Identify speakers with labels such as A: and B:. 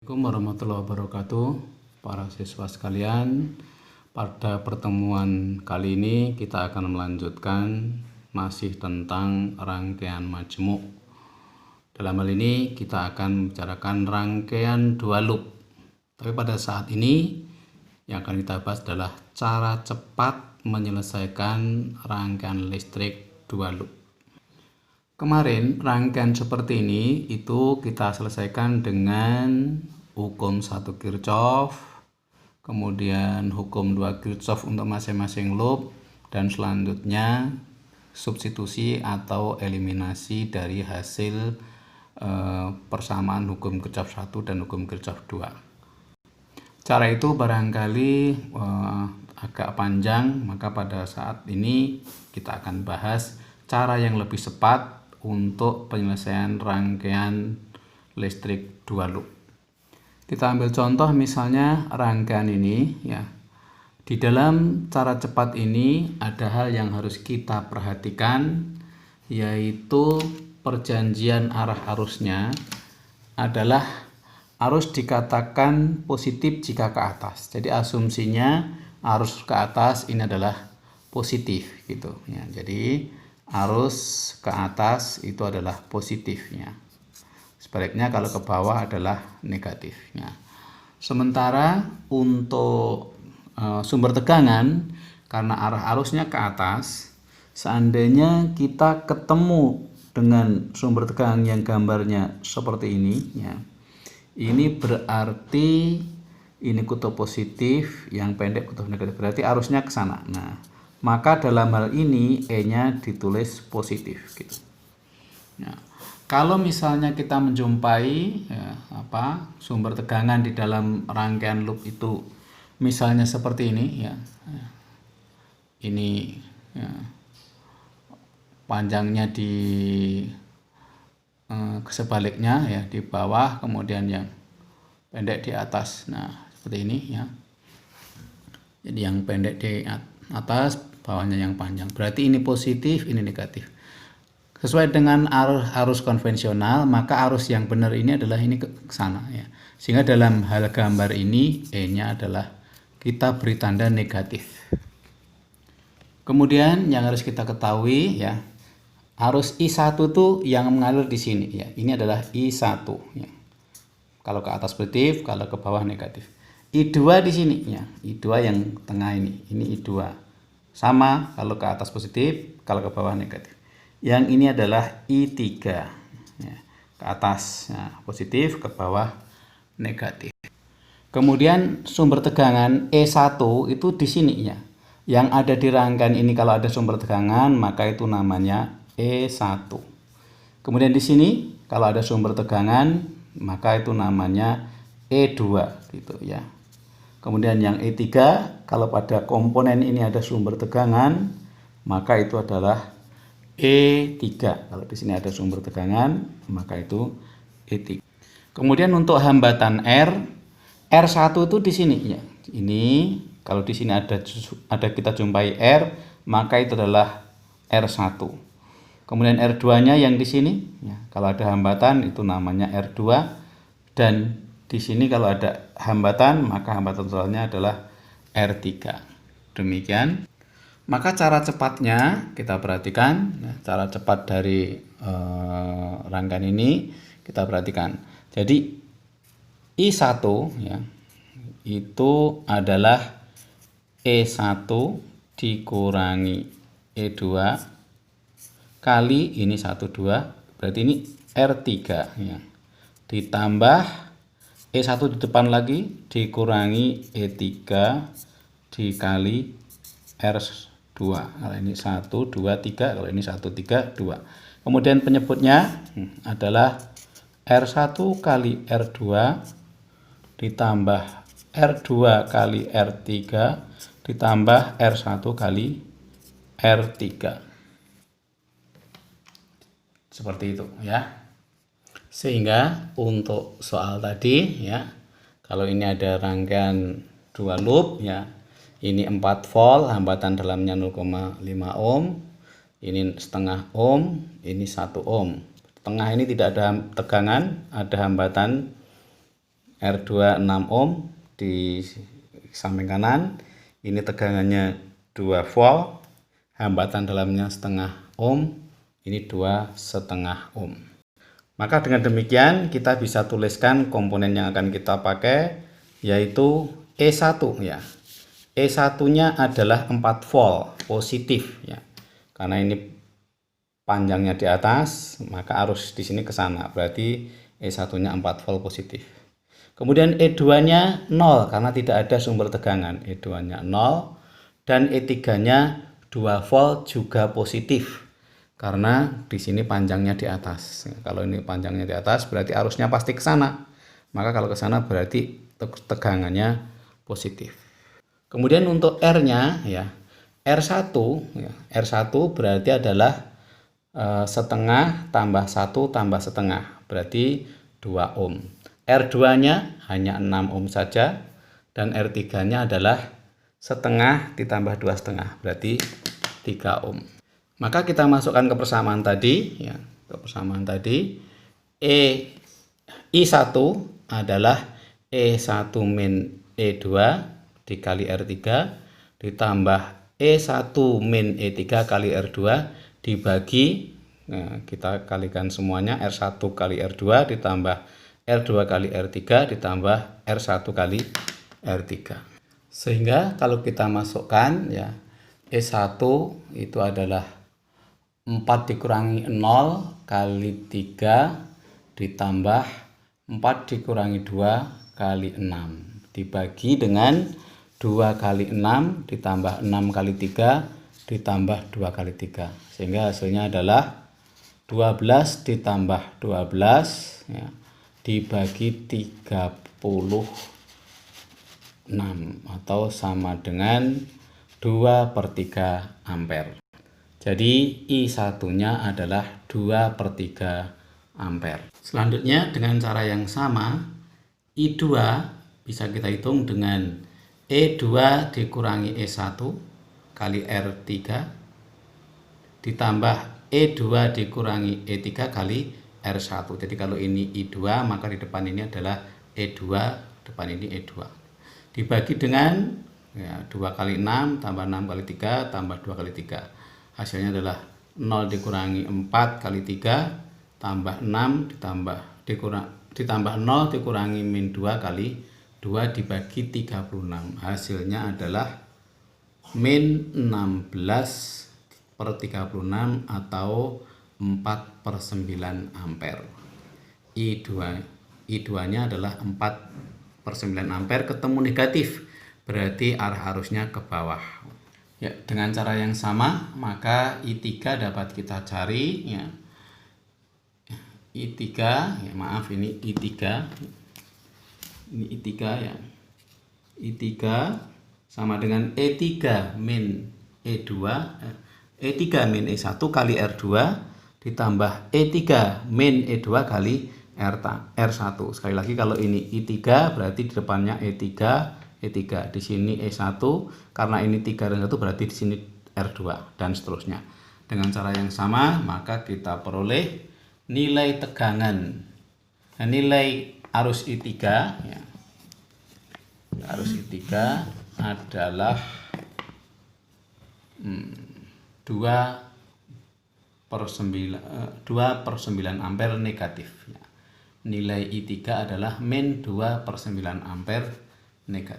A: Assalamualaikum warahmatullahi wabarakatuh, para siswa sekalian. Pada pertemuan kali ini kita akan melanjutkan masih tentang rangkaian majmuk. Dalam hal ini kita akan membicarakan rangkaian dua loop. Tapi pada saat ini yang akan kita bahas adalah cara cepat menyelesaikan rangkaian listrik dua loop. Kemarin rangkaian seperti ini itu kita selesaikan dengan hukum 1 Kirchhoff, kemudian hukum 2 Kirchhoff untuk masing-masing loop, dan selanjutnya substitusi atau eliminasi dari hasil persamaan hukum Kirchhoff 1 dan hukum Kirchhoff 2. Cara itu barangkali agak panjang, maka pada saat ini kita akan bahas cara yang lebih cepat untuk penyelesaian rangkaian listrik dua loop. Kita ambil contoh misalnya rangkaian ini ya. Di dalam cara cepat ini ada hal yang harus kita perhatikan, yaitu perjanjian arah arusnya adalah arus dikatakan positif jika ke atas. Jadi asumsinya arus ke atas ini adalah positif gitu ya. Jadi arus ke atas itu adalah positifnya. Sebaliknya kalau ke bawah adalah negatifnya. Sementara untuk sumber tegangan, karena arah arusnya ke atas, seandainya kita ketemu dengan sumber tegangan yang gambarnya seperti ini ya, ini berarti ini kutub positif, yang pendek kutub negatif, berarti arusnya ke sana. Nah, maka dalam hal ini E-nya ditulis positif gitu. Nah, kalau misalnya kita menjumpai ya, sumber tegangan di dalam rangkaian loop itu misalnya seperti ini ya. Ini ya, panjangnya di sebaliknya ya, di bawah, kemudian yang pendek di atas. Nah, seperti ini ya. Jadi yang pendek di atas, bawahnya yang panjang. Berarti ini positif, ini negatif. Sesuai dengan arus konvensional, maka arus yang benar ini adalah ini ke sana ya. Sehingga dalam hal gambar ini E-nya adalah kita beri tanda negatif. Kemudian yang harus kita ketahui ya, arus I1 itu yang mengalir di sini ya. Ini adalah I1 ya. Kalau ke atas positif, kalau ke bawah negatif. I2 di sini ya. I2 yang tengah ini I2. Sama kalau ke atas positif, kalau ke bawah negatif. Yang ini adalah I3 ya, ke atas ya, positif, ke bawah negatif. Kemudian sumber tegangan E1 itu di sini ya. Yang ada di rangkaian ini kalau ada sumber tegangan maka itu namanya E1. Kemudian di sini kalau ada sumber tegangan maka itu namanya E2 gitu ya. Kemudian yang E3, kalau pada komponen ini ada sumber tegangan, maka itu adalah E3. Kalau di sini ada sumber tegangan, maka itu E3. Kemudian untuk hambatan R1 itu di sini ya. Ini kalau di sini ada kita jumpai R, maka itu adalah R1. Kemudian R2-nya yang di sini ya, kalau ada hambatan itu namanya R2, dan di sini kalau ada hambatan, maka hambatan totalnya adalah R3. Demikian. Maka cara cepatnya kita perhatikan, cara cepat dari rangkaian ini kita perhatikan. Jadi I1 ya, itu adalah E1 dikurangi E2 kali ini 1, 2, berarti ini R3 ya. Ditambah E1 di depan lagi dikurangi E3 dikali R2. Kalau ini 1, 2, 3, kalau ini 1, 3, 2. Kemudian penyebutnya adalah R1 kali R2 ditambah R2 kali R3 ditambah R1 kali R3. Seperti itu ya. Sehingga untuk soal tadi ya, kalau ini ada rangkaian dua loop ya, ini 4 volt, hambatan dalamnya 0,5 ohm, ini setengah ohm, ini 1 ohm. Tengah ini tidak ada tegangan, ada hambatan R2 6 ohm di samping kanan. Ini tegangannya 2 volt, hambatan dalamnya setengah ohm, ini 2,5 ohm. Maka dengan demikian kita bisa tuliskan komponen yang akan kita pakai, yaitu E1 ya. E1-nya adalah 4 volt positif ya. Karena ini panjangnya di atas, maka arus di sini ke sana. Berarti E1-nya 4 volt positif. Kemudian E2-nya 0 karena tidak ada sumber tegangan. E2-nya 0 dan E3-nya 2 volt juga positif. Karena di sini panjangnya di atas. Kalau ini panjangnya di atas berarti arusnya pasti ke sana. Maka kalau ke sana berarti tegangannya positif. Kemudian untuk R-nya ya, R1 ya, R1 berarti adalah setengah tambah 1 tambah setengah, berarti 2 ohm. R2-nya hanya 6 ohm saja dan R3-nya adalah setengah ditambah 2,5, berarti 3 ohm. Maka kita masukkan ke persamaan tadi ya, ke persamaan tadi I1 adalah E1 min E2 dikali R3 ditambah E1 min E3 kali R2 dibagi, nah, kita kalikan semuanya, R1 kali R2 ditambah R2 kali R3 ditambah R1 kali R3. Sehingga kalau kita masukkan ya, E1 itu adalah 4 dikurangi 0 kali 3 ditambah 4 dikurangi 2 kali 6 dibagi dengan 2 kali 6 ditambah 6 kali 3 ditambah 2 kali 3, sehingga hasilnya adalah 12 ditambah 12 ya, dibagi 36 atau sama dengan 2/3 ampere. Jadi I1-nya adalah 2/3 ampere. Selanjutnya dengan cara yang sama, I2 bisa kita hitung dengan E2 dikurangi E1 kali R3 ditambah E2 dikurangi E3 kali R1. Jadi kalau ini I2 maka di depan ini adalah E2, depan ini E2. Dibagi dengan ya, 2 kali 6 tambah 6 kali 3 tambah 2 kali 3. Hasilnya adalah 0 dikurangi 4 kali 3 tambah 6 ditambah 0 dikurangi min 2 kali 2 dibagi 36. Hasilnya adalah min 16/36 atau 4/9 ampere. I2-nya adalah 4/9 ampere, ketemu negatif, berarti arah arusnya ke bawah. Ya, dengan cara yang sama maka I3 dapat kita cari ya. I3 ya, maaf ini I3. Ini I3 ya. I3 sama dengan E3 min E2 E3 min E1 kali R2 ditambah E3 min E2 kali R1. Sekali lagi kalau ini I3 berarti di depannya E3, di sini E1, karena ini 3 dan 1 berarti di sini R2 dan seterusnya. Dengan cara yang sama maka kita peroleh nilai tegangan, nilai arus I3 ya. Arus I3 adalah 2/9 ampere negatif ya. Nilai I3 adalah min 2/9 ampere negatif.